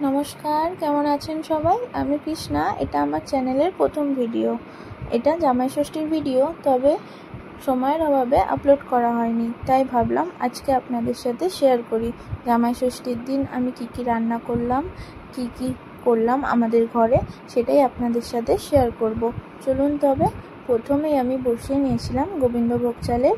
নমস্কার, কেমন আছেন সবাই? আমি কৃষ্ণা। এটা আমার চ্যানেলের প্রথম ভিডিও। এটা জামাই ষষ্ঠীর ভিডিও, তবে সময়ের অভাবে আপলোড করা হয়নি, তাই ভাবলাম আজকে আপনাদের সাথে শেয়ার করি জামাই ষষ্ঠীর দিন আমি কি রান্না করলাম, কি করলাম আমাদের ঘরে, সেটাই আপনাদের সাথে শেয়ার করব। চলুন তবে। প্রথমেই আমি বসিয়ে নিয়েছিলাম গোবিন্দভোগ চালের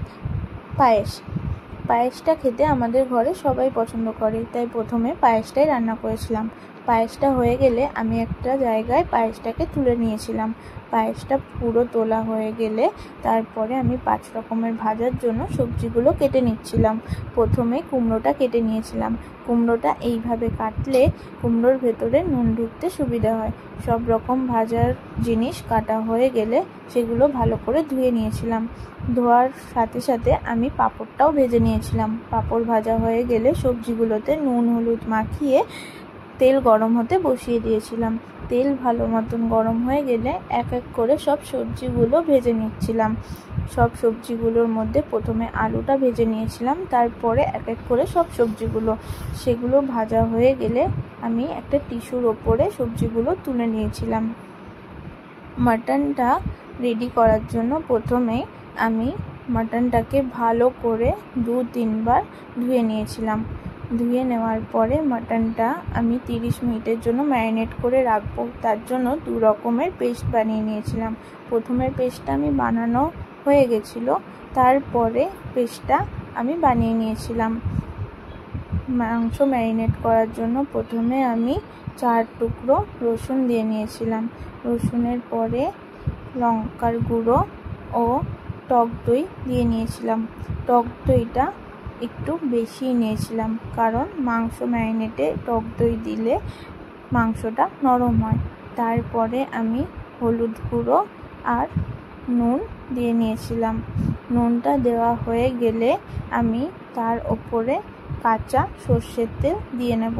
পায়েসটা খেতে আমাদের ঘরে সবাই পছন্দ করে, তাই প্রথমে পায়েসটাই রান্না করেছিলাম। পায়েসটা হয়ে গেলে আমি একটা জায়গায় পায়েসটাকে তুলে নিয়েছিলাম। পায়েসটা পুরো তোলা হয়ে গেলে তারপরে আমি 5 রকমের ভাজার জন্য সবজিগুলো কেটে নিচ্ছিলাম। প্রথমে কুমড়োটা কেটে নিয়েছিলাম। কুমড়োটা এইভাবে কাটলে কুমড়োর ভেতরে নুন ঢুকতে সুবিধা হয়। সব রকম ভাজার জিনিস কাটা হয়ে গেলে সেগুলো ভালো করে ধুয়ে নিয়েছিলাম। ধোয়ার সাথে সাথে আমি পাঁপড়টাও ভেজে নিয়েছিলাম। পাঁপড় ভাজা হয়ে গেলে সবজিগুলোতে নুন হলুদ মাখিয়ে তেল গরম হতে বসিয়ে দিয়েছিলাম। তেল ভালো মতন গরম হয়ে গেলে এক এক করে সব সবজিগুলো ভেজে নিচ্ছিলাম। সব সবজিগুলোর মধ্যে প্রথমে আলুটা ভেজে নিয়েছিলাম, তারপরে এক এক করে সব সেগুলো ভাজা হয়ে গেলে আমি একটা টিস্যুর ওপরে সবজিগুলো তুলে নিয়েছিলাম। মাটনটা রেডি করার জন্য প্রথমে আমি মাটনটাকে ভালো করে 2-3 বার ধুয়ে নিয়েছিলাম। ধুয়ে নেওয়ার পরে মাটনটা আমি 30 মিনিটের জন্য ম্যারিনেট করে রাখবো। তার জন্য 2 রকমের পেস্ট বানিয়ে নিয়েছিলাম। প্রথমের পেস্টটা আমি বানানো হয়ে গেছিলো, তারপরে পেস্টটা আমি বানিয়ে নিয়েছিলাম। মাংস ম্যারিনেট করার জন্য প্রথমে আমি 4 টুকরো রসুন দিয়ে নিয়েছিলাম। রসুনের পরে লঙ্কার গুঁড়ো ও টক দই দিয়ে নিয়েছিলাম। টক দইটা একটু বেশি নিয়েছিলাম, কারণ মাংস ম্যারিনেটে টক দই দিলে মাংসটা নরম হয়। তারপরে আমি হলুদ গুঁড়ো আর নুন দিয়ে নিয়েছিলাম। নুনটা দেওয়া হয়ে গেলে আমি তার ওপরে কাঁচা সর্ষের তেল দিয়ে নেব।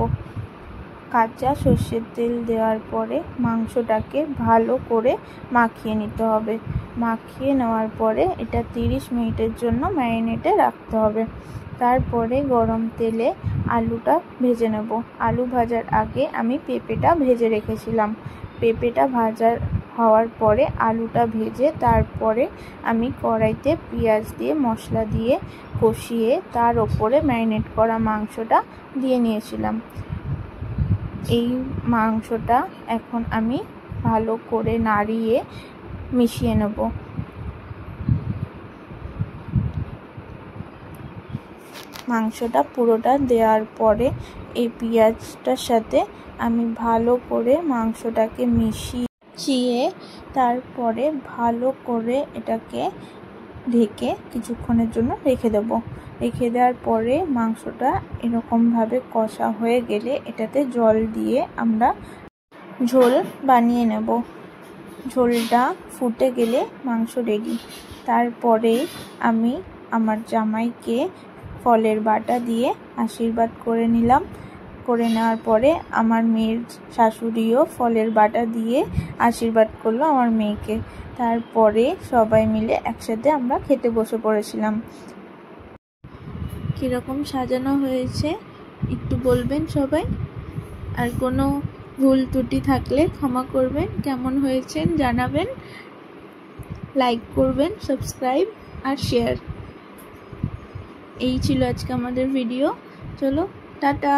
কাঁচা সর্ষের তেল দেওয়ার পরে মাংসটাকে ভালো করে মাখিয়ে নিতে হবে। মাখিয়ে নেওয়ার পরে এটা 30 মিনিটের জন্য ম্যারিনেটে রাখতে হবে। তারপরে গরম তেলে আলুটা ভেজে নেব। আলু ভাজার আগে আমি পেঁপেটা ভেজে রেখেছিলাম। পেঁপেটা ভাজা হওয়ার পরে আলুটা ভেজে তারপরে আমি কড়াইতে পেঁয়াজ দিয়ে মশলা দিয়ে কষিয়ে তার ওপরে ম্যারিনেট করা মাংসটা দিয়ে নিয়েছিলাম। এই মাংসটা এখন আমি ভালো করে নাড়িয়ে মিশিয়ে নেব। মাংসটা পুরোটা দেওয়ার পরে এই পেঁয়াজটার সাথে আমি ভালো করে মাংসটাকে মিশিয়ে তারপরে ভালো করে এটাকে ঢেকে কিছুক্ষণের জন্য রেখে দেব। রেখে দেওয়ার পরে মাংসটা এরকমভাবে কষা হয়ে গেলে এটাতে জল দিয়ে আমরা ঝোল বানিয়ে নেব। ঝোলটা ফুটে গেলে মাংস রেডি। তারপরে আমি আমার জামাইকে ফলের বাটা দিয়ে আশীর্বাদ করে নিলাম। করে নেওয়ার পরে আমার মেয়ের শাশুড়িও ফলের বাটা দিয়ে আশীর্বাদ করলো আমার মেয়েকে। তারপরে সবাই মিলে একসাথে আমরা খেতে বসে পড়েছিলাম। কীরকম সাজানো হয়েছে একটু বলবেন সবাই, আর কোনো ভুল ত্রুটি থাকলে ক্ষমা করবেন। কেমন হয়েছে জানাবেন, লাইক করবেন, সাবস্ক্রাইব আর শেয়ার। এই ছিল আজকে আমাদের ভিডিও। চলো, টাটা।